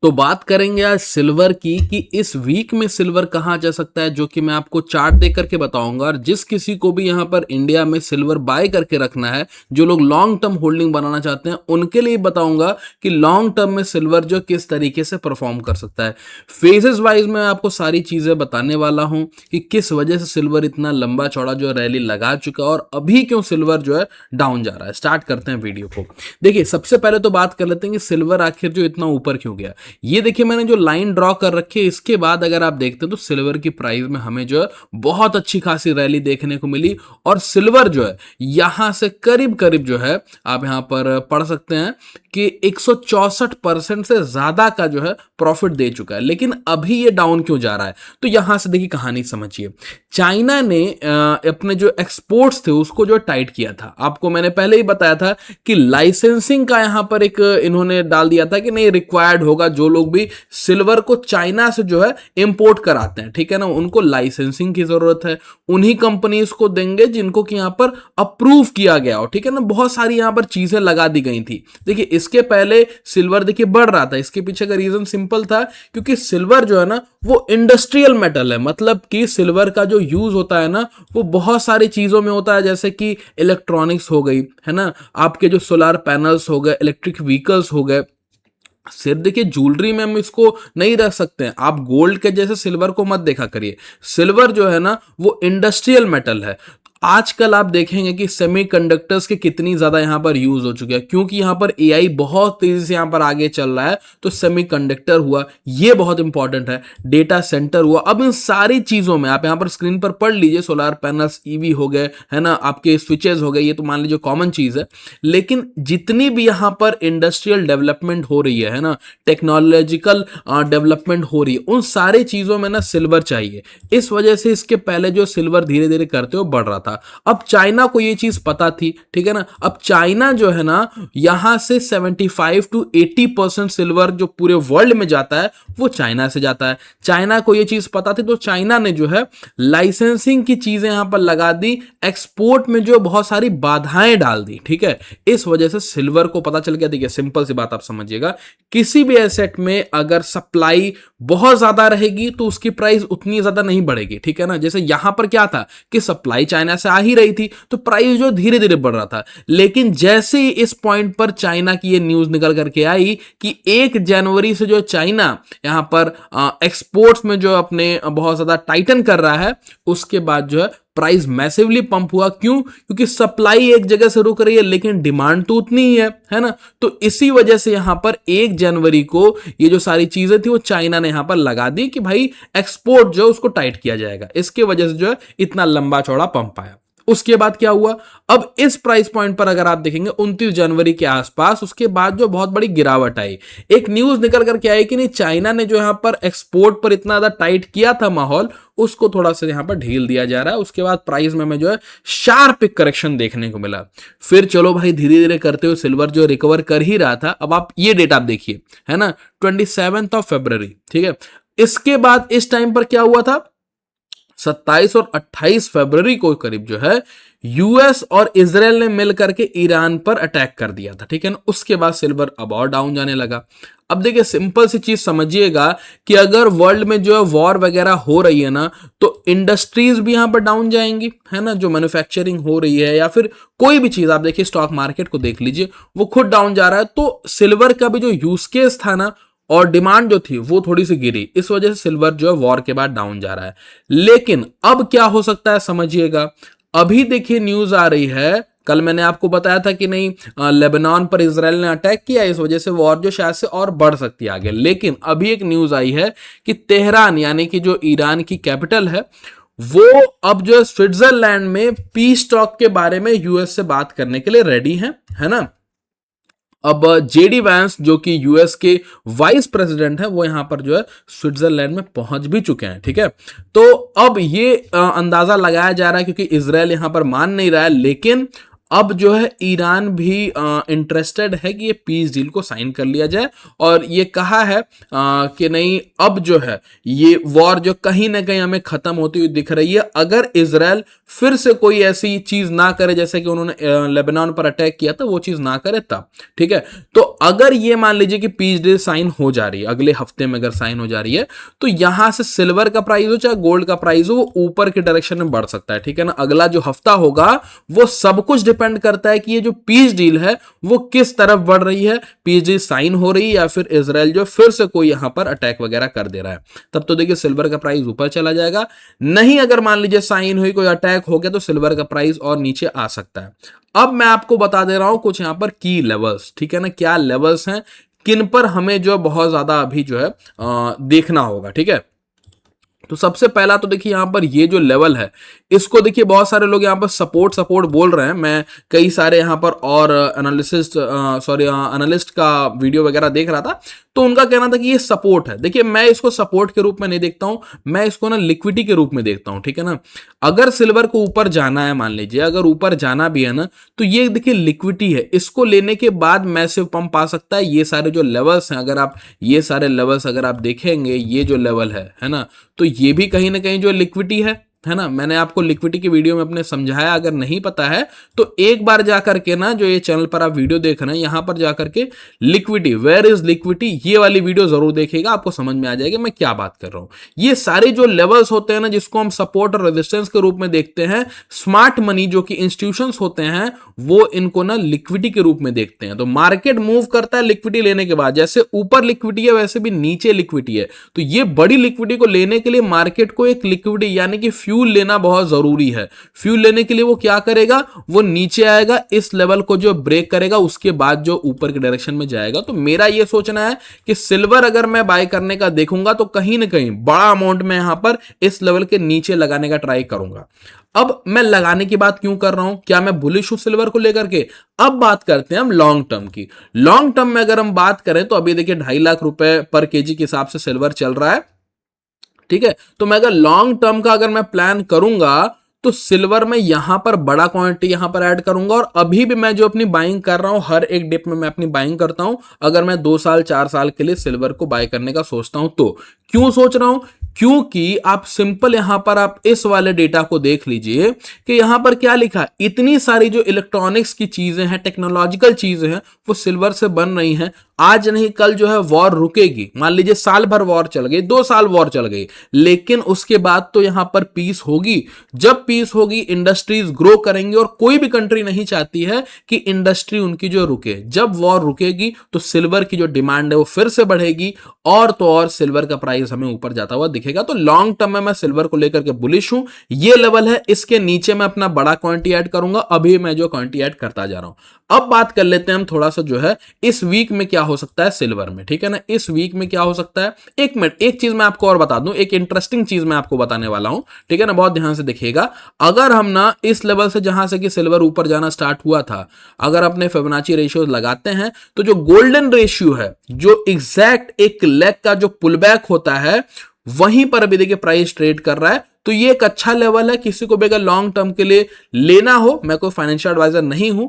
तो बात करेंगे आज सिल्वर की कि इस वीक में सिल्वर कहाँ जा सकता है, जो कि मैं आपको चार्ट देख करके बताऊंगा। और जिस किसी को भी यहाँ पर इंडिया में सिल्वर बाय करके रखना है, जो लोग लॉन्ग टर्म होल्डिंग बनाना चाहते हैं, उनके लिए बताऊंगा कि लॉन्ग टर्म में सिल्वर जो किस तरीके से परफॉर्म कर सकता है। फेजेस वाइज मैं आपको सारी चीजें बताने वाला हूं कि किस वजह से सिल्वर इतना लंबा चौड़ा जो रैली लगा चुका है और अभी क्यों सिल्वर जो है डाउन जा रहा है। स्टार्ट करते हैं वीडियो को। देखिए, सबसे पहले तो बात कर लेते हैं कि सिल्वर आखिर जो इतना ऊपर क्यों गया। ये देखिए, मैंने जो लाइन ड्रॉ कर रखी है, इसके बाद अगर आप देखते हैं तो सिल्वर की प्राइस में हमें जो है बहुत अच्छी खासी रैली देखने को मिली और सिल्वर जो है यहां से करीब करीब जो है आप यहां पर पढ़ सकते हैं कि 164% से ज्यादा का जो है प्रॉफिट दे चुका है। लेकिन अभी ये डाउन क्यों जा रहा है, तो यहां से देखिए कहानी समझिए। चाइना ने अपने जो एक्सपोर्ट्स थे उसको जो टाइट किया था। आपको मैंने पहले ही बताया था कि लाइसेंसिंग का यहां पर एक इन्होंने डाल दिया था कि नहीं, रिक्वायर्ड होगा जो लोग भी सिल्वर को चाइना से जो है इंपोर्ट कराते हैं, ठीक है ना, उनको लाइसेंसिंग की जरूरत है। उन्हीं कंपनीज को देंगे जिनको कि यहां पर अप्रूव किया गया हो, ठीक है ना। बहुत सारी यहां पर चीजें लगा दी गई थी। देखिए, इसके पहले सिल्वर देखिए बढ़ रहा था। इसके पीछे का रीजन सिंपल था, क्योंकि सिल्वर जो है ना वो इंडस्ट्रियल मेटल है। मतलब कि सिल्वर का जो यूज होता है ना वो बहुत सारी चीजों में होता है, जैसे कि इलेक्ट्रॉनिक्स हो गई, है ना, आपके जो सोलर पैनल्स हो गए, इलेक्ट्रिक व्हीकल्स हो गए। सिर्फ देखिए ज्वेलरी में हम इसको नहीं रख सकते हैं। आप गोल्ड के जैसे सिल्वर को मत देखा करिए। सिल्वर जो है ना वो इंडस्ट्रियल मेटल है। आजकल आप देखेंगे कि सेमीकंडक्टर्स के कितनी ज्यादा यहां पर यूज हो चुके हैं, क्योंकि यहां पर एआई बहुत तेजी से यहां पर आगे चल रहा है। तो सेमीकंडक्टर हुआ, ये बहुत इंपॉर्टेंट है। डेटा सेंटर हुआ। अब इन सारी चीजों में आप यहां पर स्क्रीन पर पढ़ लीजिए, सोलर पैनल्स, ईवी हो गए, है ना, आपके स्विचेस हो गए, ये तो मान लीजिए कॉमन चीज है। लेकिन जितनी भी यहां पर इंडस्ट्रियल डेवलपमेंट हो रही है ना, टेक्नोलॉजिकल डेवलपमेंट हो रही है, उन सारी चीजों में ना सिल्वर चाहिए। इस वजह से इसके पहले जो सिल्वर धीरे धीरे करते हुए बढ़ रहा था। अब चाइना को ये चीज पता थी, ठीक है ना। अब चाइना जो है ना यहां से 75 to 80% सिल्वर जो पूरे वर्ल्ड में जाता है वो चाइना से जाता है। चाइना को ये चीज पता थी, तो चाइना ने जो है लाइसेंसिंग की चीजें यहां पर लगा दी, एक्सपोर्ट में जो बहुत सारी बाधाएं डाल दी, ठीक है। इस वजह से सिल्वर को पता चल गया। देखिए, सिंपल सी बात आप समझिएगा, किसी भी एसेट में अगर सप्लाई बहुत ज्यादा रहेगी तो उसकी प्राइस उतनी ज्यादा नहीं बढ़ेगी, ठीक है ना। जैसे यहां पर क्या था कि सप्लाई चाइना से आ ही रही थी तो प्राइस जो धीरे धीरे बढ़ रहा था। लेकिन जैसे ही इस पॉइंट पर चाइना की ये न्यूज निकल करके आई कि 1 जनवरी से जो चाइना यहां पर एक्सपोर्ट्स में जो अपने बहुत ज्यादा टाइटन कर रहा है, उसके बाद जो है प्राइस मैसिवली पंप हुआ। क्यों? क्योंकि सप्लाई एक जगह से रुक रही है लेकिन डिमांड तो उतनी ही है ना। तो इसी वजह से यहां पर 1 जनवरी को ये जो सारी चीजें थी वो चाइना ने यहां पर लगा दी कि भाई एक्सपोर्ट जो उसको टाइट किया जाएगा। इसके वजह से जो है इतना लंबा चौड़ा पंप आया। उसके बाद क्या हुआ, अब इस प्राइस पॉइंट पर अगर आप देखेंगे 29 जनवरी के आसपास, उसके बाद जो बहुत बड़ी गिरावट आई, एक न्यूज निकल करके आई कि नहीं, चाइना ने जो यहां पर एक्सपोर्ट पर इतना ज्यादा टाइट किया था माहौल, उसको थोड़ा सा यहां पर ढील दिया जा रहा है। उसके बाद प्राइस में हमें जो है शार्प करेक्शन देखने को मिला। फिर चलो भाई धीरे धीरे करते हुए सिल्वर जो रिकवर कर ही रहा था। अब आप ये डेट आप देखिए, है ना, 27 फरवरी, ठीक है। इसके बाद इस टाइम पर क्या हुआ था, 27 और 28 फरवरी को करीब जो है यूएस और इजराइल ने मिलकर के ईरान पर अटैक कर दिया था, ठीक है ना। उसके बाद सिल्वर अब और डाउन जाने लगा। अब देखिए, सिंपल सी चीज समझिएगा कि अगर वर्ल्ड में जो है वॉर वगैरह हो रही है ना, तो इंडस्ट्रीज भी यहां पर डाउन जाएंगी, है ना। जो मैन्युफैक्चरिंग हो रही है या फिर कोई भी चीज, आप देखिए स्टॉक मार्केट को देख लीजिए, वो खुद डाउन जा रहा है। तो सिल्वर का भी जो यूज केस था ना और डिमांड जो थी वो थोड़ी सी गिरी। इस वजह से सिल्वर जो है वॉर के बाद डाउन जा रहा है। लेकिन अब क्या हो सकता है समझिएगा। अभी देखिए न्यूज आ रही है, कल मैंने आपको बताया था कि नहीं लेबनान पर इजराइल ने अटैक किया, इस वजह से वॉर जो शायद से और बढ़ सकती है आगे। लेकिन अभी एक न्यूज आई है कि तेहरान, यानी कि जो ईरान की कैपिटल है, वो अब जो है स्विट्जरलैंड में पीस टॉक के बारे में यूएस से बात करने के लिए रेडी है ना। अब जेडी वैंस जो कि यूएस के वाइस प्रेसिडेंट है, वो यहां पर जो है स्विट्जरलैंड में पहुंच भी चुके हैं, ठीक है। तो अब ये अंदाजा लगाया जा रहा है, क्योंकि इजराइल यहां पर मान नहीं रहा है, लेकिन अब जो है ईरान भी इंटरेस्टेड है कि ये पीस डील को साइन कर लिया जाए, और ये कहा है कि नहीं, अब जो है ये वॉर जो कहीं ना कहीं हमें खत्म होती हुई दिख रही है, अगर इजराइल फिर से कोई ऐसी चीज ना करे जैसे कि उन्होंने लेबनान पर अटैक किया था, वो चीज ना करे तब। ठीक है, तो अगर ये मान लीजिए कि पीस डील साइन हो जा रही है, अगले हफ्ते में अगर साइन हो जा रही है, तो यहां से सिल्वर का प्राइस हो चाहे गोल्ड का प्राइस हो, वो ऊपर की डायरेक्शन में बढ़ सकता है। ठीक है ना, अगला जो हफ्ता होगा वो सब कुछ डिपेंड करता है कि ये जो पीस डील है वो किस तरफ बढ़ रही है, पीस डील साइन हो रही है या फिर इजराइल जो फिर से कोई यहां पर अटैक वगैरह कर दे रहा है। तब तो देखिए सिल्वर का प्राइस ऊपर चला जाएगा, नहीं अगर मान लीजिए साइन हुई, कोई अटैक हो गया, तो सिल्वर का प्राइस और नीचे आ सकता है। अब मैं आपको बता दे रहा हूं कुछ यहां पर की लेवल्स, ठीक है ना, क्या लेवल्स हैं, किन पर हमें जो बहुत ज्यादा अभी जो है देखना होगा। ठीक है, तो सबसे पहला तो देखिए यहां पर ये जो लेवल है, इसको देखिए बहुत सारे लोग यहां पर सपोर्ट सपोर्ट बोल रहे हैं। मैं कई सारे यहां पर और एनालिस्ट का वीडियो वगैरह देख रहा था, तो उनका कहना था कि ये सपोर्ट है। देखिए मैं इसको सपोर्ट के रूप में नहीं देखता हूं, मैं इसको ना लिक्विडिटी के रूप में देखता हूं। ठीक है ना, अगर सिल्वर को ऊपर जाना है, मान लीजिए अगर ऊपर जाना भी है ना, तो ये देखिए लिक्विडिटी है, इसको लेने के बाद मैसिव पंप आ सकता है। ये सारे जो लेवल्स हैं, अगर आप ये सारे लेवल्स अगर आप देखेंगे, ये जो लेवल है ना, तो ये भी कहीं ना कहीं जो लिक्विडिटी है ना, मैंने आपको लिक्विडिटी की वीडियो में अपने समझाया, अगर नहीं पता है तो एक बार जाकर के ना, जो ये चैनल पर आप वीडियो देख रहे हैं यहां पर जाकर के लिक्विडिटी, वेयर इज लिक्विडिटी, ये वाली वीडियो जरूर देखिएगा, आपको समझ में आ जाएगा मैं क्या बात कर रहा हूं। ये सारे जो लेवल्स होते हैं ना, जिसको हम सपोर्ट और रेजिस्टेंस के रूप में देखते हैं, स्मार्ट मनी जो कि इंस्टीट्यूशंस होते हैं वो इनको ना लिक्विडिटी के रूप में देखते हैं। तो मार्केट मूव करता है लिक्विडिटी लेने के बाद, जैसे ऊपर लिक्विडिटी है वैसे भी नीचे लिक्विडिटी है। तो ये बड़ी लिक्विडिटी को लेने के लिए मार्केट को एक लिक्विडिटी यानी कि फ्यूल लेना बहुत जरूरी है। फ्यूल लेने के लिए वो क्या करेगा, वो नीचे आएगा, इस लेवल को जो ब्रेक करेगा, उसके बाद जो ऊपर के डायरेक्शन में जाएगा। तो मेरा ये सोचना है कि सिल्वर अगर मैं बाय करने का देखूंगा तो कहीं ना कहीं बड़ा अमाउंट में यहां पर इस लेवल के नीचे लगाने का ट्राई करूंगा। अब मैं लगाने की बात क्यों कर रहा हूं, क्या मैं बुलिश हूं सिल्वर को लेकर के? अब बात करते हैं हम लॉन्ग टर्म की। लॉन्ग टर्म में अगर हम बात करें तो अभी देखिए 2.5 लाख रुपए पर केजी के हिसाब से सिल्वर चल रहा है। ठीक है, तो मैं अगर लॉन्ग टर्म का अगर मैं प्लान करूंगा तो सिल्वर में यहां पर बड़ा क्वांटिटी यहां पर ऐड करूंगा, और अभी भी मैं जो अपनी बाइंग कर रहा हूं, हर एक डिप में मैं अपनी बाइंग करता हूं। अगर मैं 2 साल 4 साल के लिए सिल्वर को बाय करने का सोचता हूं तो क्यों सोच रहा हूं, क्योंकि आप सिंपल यहां पर आप इस वाले डेटा को देख लीजिए कि यहां पर क्या लिखा है, इतनी सारी जो इलेक्ट्रॉनिक्स की चीजें हैं, टेक्नोलॉजिकल चीजें हैं, वो सिल्वर से बन रही हैं। आज नहीं कल जो है वॉर रुकेगी, मान लीजिए साल भर वॉर चल गई, 2 साल वॉर चल गई, लेकिन उसके बाद तो यहां पर पीस होगी। जब पीस होगी इंडस्ट्रीज ग्रो करेंगी, और कोई भी कंट्री नहीं चाहती है कि इंडस्ट्री उनकी जो रुके। जब वॉर रुकेगी तो सिल्वर की जो डिमांड है वो फिर से बढ़ेगी, और तो और सिल्वर का प्राइस हमें ऊपर जाता हुआ दिखेगा। तो लॉन्ग टर्म में मैं सिल्वर को लेकर के बुलिश हूं। ये लेवल है, इसके नीचे मैं अपना बड़ा क्वांटिटी ऐड करूंगा, अभी मैं जो क्वांटिटी ऐड करता जा रहा हूं। अब बात कर लेते हैं हम थोड़ा सा जो है इस वीक में क्या हो सकता है सिल्वर में। ठीक है ना, इस वीक में क्या हो सकता है, एक मिनट, एक चीज मैं आपको और बता दूं, एक इंटरेस्टिंग चीज मैं आपको बताने वाला हूं। ठीक है ना, बहुत ध्यान से देखिएगा। अगर हम ना इस लेवल से जहां से कि सिल्वर ऊपर जाना स्टार्ट हुआ था, अगर अपने फिबोनाची रेशियो लगाते हैं, तो जो गोल्डन रेशियो है, जो एग्जैक्ट एक लेग का जो पुल बैक होता है, वहीं पर अभी देखिए प्राइस ट्रेड कर रहा है। तो ये एक अच्छा लेवल है, किसी को भी अगर लॉन्ग टर्म के लिए लेना हो, मैं कोई फाइनेंशियल एडवाइजर नहीं हूं,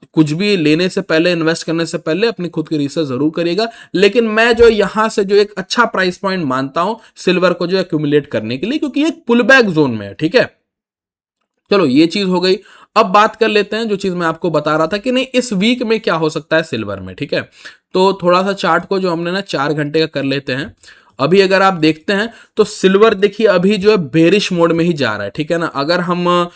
कुछ भी लेने से पहले, इन्वेस्ट करने से पहले अपनी खुद की रिसर्च जरूर करिएगा। लेकिन मैं जो यहां से जो एक अच्छा प्राइस पॉइंट मानता हूं सिल्वर को जो एक्यूमुलेट करने के लिए, क्योंकि एक पुल बैक जोन में है। ठीक है, चलो ये चीज हो गई। अब बात कर लेते हैं जो चीज मैं आपको बता रहा था कि नहीं इस वीक में क्या हो सकता है सिल्वर में। ठीक है, तो थोड़ा सा चार्ट को जो हमने ना 4 घंटे का कर लेते हैं। अभी अगर आप देखते हैं तो सिल्वर देखिए अभी जो है बेरिश मोड में ही जा रहा है। ठीक है ना, अगर हम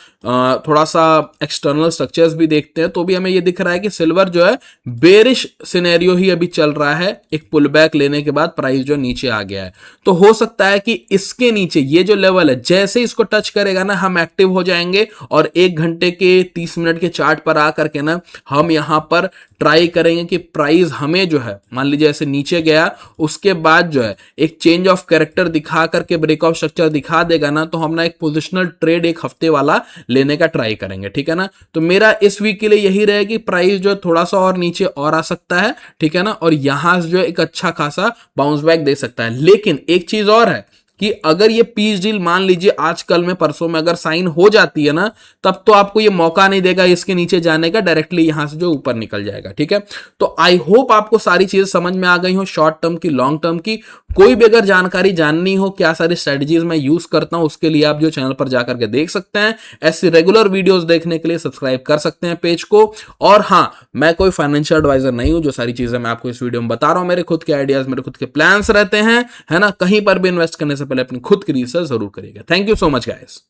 थोड़ा सा एक्सटर्नल स्ट्रक्चर्स भी देखते हैं तो भी हमें ये दिख रहा है कि सिल्वर जो है बेरिश सिनेरियो ही अभी चल रहा है। एक पुल बैक लेने के बाद प्राइस जो नीचे आ गया है, तो हो सकता है कि इसके नीचे ये जो लेवल है, जैसे इसको टच करेगा ना, हम एक्टिव हो जाएंगे, और 1 घंटे के 30 मिनट के चार्ट पर आकर के ना हम यहां पर ट्राई करेंगे कि प्राइस हमें जो है, मान लीजिए ऐसे नीचे गया, उसके बाद जो है एक चेंज ऑफ कैरेक्टर दिखा करके ब्रेकआउट स्ट्रक्चर दिखा देगा ना, तो हम ना एक पोजिशनल ट्रेड एक हफ्ते वाला लेने का ट्राई करेंगे। ठीक है ना, तो मेरा इस वीक के लिए यही रहे कि प्राइस जो है थोड़ा सा और नीचे और आ सकता है। ठीक है ना, और यहां से जो है एक अच्छा खासा बाउंस बैक दे सकता है। लेकिन एक चीज और है, कि अगर ये पीस डील मान लीजिए आज कल में परसों में अगर साइन हो जाती है ना, तब तो आपको ये मौका नहीं देगा इसके नीचे जाने का, डायरेक्टली यहां से जो ऊपर निकल जाएगा। ठीक है, तो आई होप आपको सारी चीजें समझ में आ गई हो, शॉर्ट टर्म की, लॉन्ग टर्म की। कोई भी अगर जानकारी जाननी हो क्या सारी स्ट्रेटजीज मैं यूज करता हूं, उसके लिए आप जो चैनल पर जाकर के देख सकते हैं। ऐसी रेगुलर वीडियोस देखने के लिए सब्सक्राइब कर सकते हैं पेज को। और हां, मैं कोई फाइनेंशियल एडवाइजर नहीं हूं, जो सारी चीजें मैं आपको इस वीडियो में बता रहा हूं मेरे खुद के आइडियाज, मेरे खुद के प्लान्स रहते हैं, है ना। कहीं पर भी इन्वेस्ट करने से पहले अपनी खुद की रिसर्च जरूर करिएगा। Thank you so much guys.